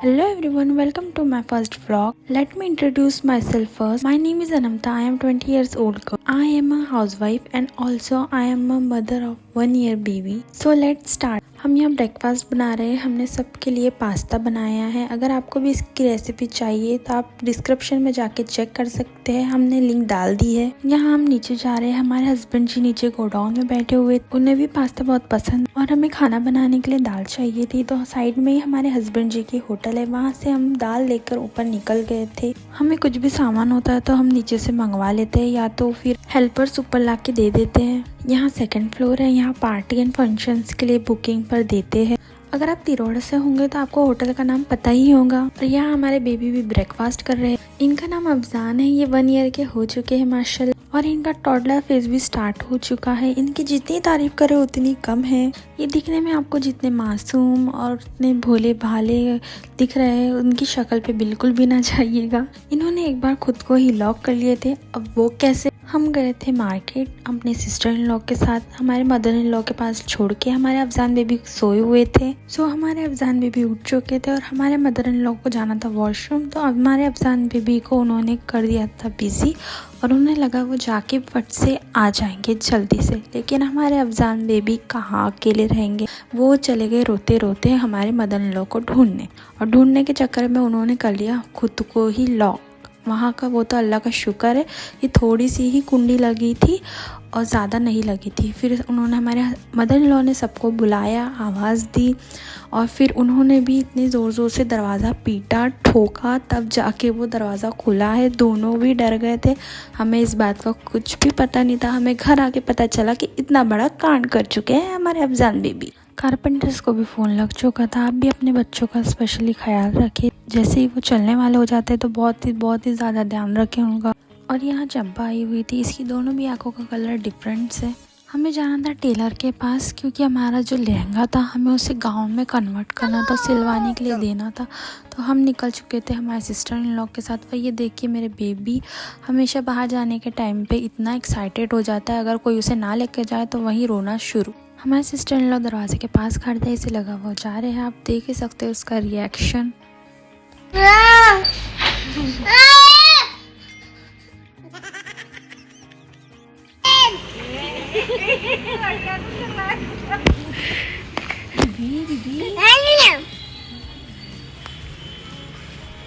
Hello everyone, welcome to my first vlog. Let me introduce myself first. My name is Anamta. I am 20 years old girl. I am a housewife and also I am a mother of 1 year baby. So let's start. हम यहाँ breakfast बना रहे हैं। हमने सबके लिए pasta बनाया है। अगर आपको भी इसकी रेसिपी चाहिए तो आप डिस्क्रिप्शन में जाके चेक कर सकते हैं, हमने लिंक डाल दी है। यहाँ हम नीचे जा रहे हैं। हमारे हस्बैंड जी नीचे गोडाउन में बैठे हुए, उन्हें भी पास्ता बहुत पसंद और हमें खाना बनाने के लिए दाल चाहिए थी, तो साइड में ही हमारे हस्बैंड जी की होटल है, वहाँ से हम दाल लेकर ऊपर निकल गए थे। हमें कुछ भी सामान होता है तो हम नीचे से मंगवा लेते हैं या तो फिर हेल्पर्स ऊपर ला के दे देते हैं। यहाँ सेकंड फ्लोर है, यहाँ पार्टी एंड फंक्शंस के लिए बुकिंग पर देते हैं। अगर आप तिरोड़ा से होंगे तो आपको होटल का नाम पता ही होगा। और यहाँ हमारे बेबी भी ब्रेकफास्ट कर रहे हैं। इनका नाम अफजान है, ये 1 ईयर के हो चुके हैं माशाल्लाह, और इनका टॉडलर फेज भी स्टार्ट हो चुका है। इनकी जितनी तारीफ करे उतनी कम है। ये दिखने में आपको जितने मासूम और उतने भोले भाले दिख रहे हैं, उनकी शक्ल पे बिल्कुल भी ना जाइएगा। इन्होंने एक बार खुद को ही लॉक कर लिए थे। अब वो कैसे? हम गए थे मार्केट अपने सिस्टर इन लॉ के साथ, हमारे मदर इन लॉ के पास छोड़ के। हमारे अफजान बेबी सोए हुए थे, सो हमारे अफजान बेबी उठ चुके थे और हमारे मदर इन लॉ को जाना था वॉशरूम, तो हमारे अफजान बेबी को उन्होंने कर दिया था बिजी और उन्हें लगा वो जाके फट से आ जाएंगे जल्दी से। लेकिन हमारे अफजान बेबी कहाँ अकेले रहेंगे, वो चले गए रोते रोते हमारे मदर इन लॉ को ढूंढने, और ढूंढने के चक्कर में उन्होंने कर लिया खुद को ही लॉक। वहाँ का वो तो अल्लाह का शुक्र है, ये थोड़ी सी ही कुंडी लगी थी और ज़्यादा नहीं लगी थी। फिर उन्होंने हमारे मदर इन लॉ ने सबको बुलाया, आवाज़ दी और फिर उन्होंने भी इतनी ज़ोर ज़ोर से दरवाज़ा पीटा, ठोका, तब जाके वो दरवाज़ा खुला है। दोनों भी डर गए थे। हमें इस बात का कुछ भी पता नहीं था। हमें घर आके पता चला कि इतना बड़ा कांड कर चुके हैं हमारे अफजान बेबी। कारपेंटर्स को भी फ़ोन लग चुका था। आप भी अपने बच्चों का स्पेशली ख्याल रखें, जैसे ही वो चलने वाले हो जाते हैं तो बहुत ही ज़्यादा ध्यान रखें उनका। और यहाँ चंपा आई हुई थी, इसकी दोनों भी आंखों का कलर डिफरेंट है। हमें जाना था टेलर के पास क्योंकि हमारा जो लहंगा था हमें उसे गाउन में कन्वर्ट करना था, सिलवाने के लिए देना था। तो हम निकल चुके थे हमारे सिस्टर इन लॉ के साथ। और ये देखिए मेरे बेबी हमेशा बाहर जाने के टाइम पे इतना एक्साइटेड हो जाता है, अगर कोई उसे ना लेकर जाए तो वहीं रोना शुरू। हमारे सिस्टर इन लॉ दरवाजे के पास खड़े थे, इसे लगा वो जा रहे हैं। आप देख ही सकते हो उसका रिएक्शन।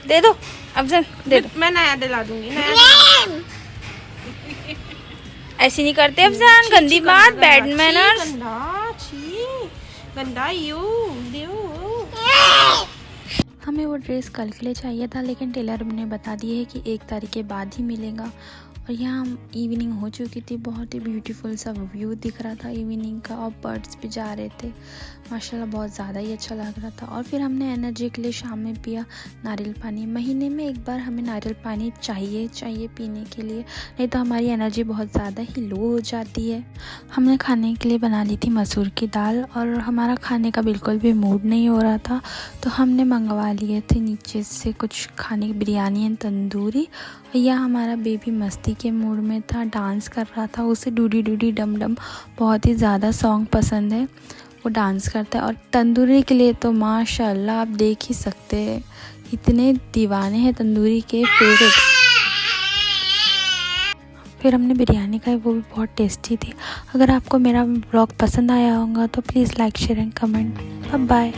दे दो अफजल, दे दो। मैं नया दिला दूंगी। ऐसे नहीं करते अफजान, गंदी बात, बैड मैनर्स। गंदा यू। हमें वो ड्रेस कल के लिए चाहिए था, लेकिन टेलर ने बता दिया है कि 1 तारीख के बाद ही मिलेगा। और यहाँ इवनिंग हो चुकी थी, बहुत ही ब्यूटीफुल सा व्यू दिख रहा था इवनिंग का, और बर्ड्स भी जा रहे थे माशाल्लाह, बहुत ज़्यादा ही अच्छा लग रहा था। और फिर हमने एनर्जी के लिए शाम में पिया नारियल पानी। महीने में एक बार हमें नारियल पानी चाहिए पीने के लिए, नहीं तो हमारी एनर्जी बहुत ज़्यादा ही लो हो जाती है। हमने खाने के लिए बना ली थी मसूर की दाल, और हमारा खाने का बिल्कुल भी मूड नहीं हो रहा था, तो हमने मंगवा लिए थे नीचे से कुछ खाने की, बिरयानी एंड तंदूरी। या हमारा बेबी मस्ती के मूड में था, डांस कर रहा था। उसे डूडी डूडी डम डम बहुत ही ज़्यादा सॉन्ग पसंद है, वो डांस करता है। और तंदूरी के लिए तो माशाल्लाह आप देख ही सकते हैं, इतने दीवाने हैं तंदूरी के, फेवरेट। फिर हमने बिरयानी खाई, वो भी बहुत टेस्टी थी। अगर आपको मेरा ब्लॉग पसंद आया होगा तो please like share and comment. Bye.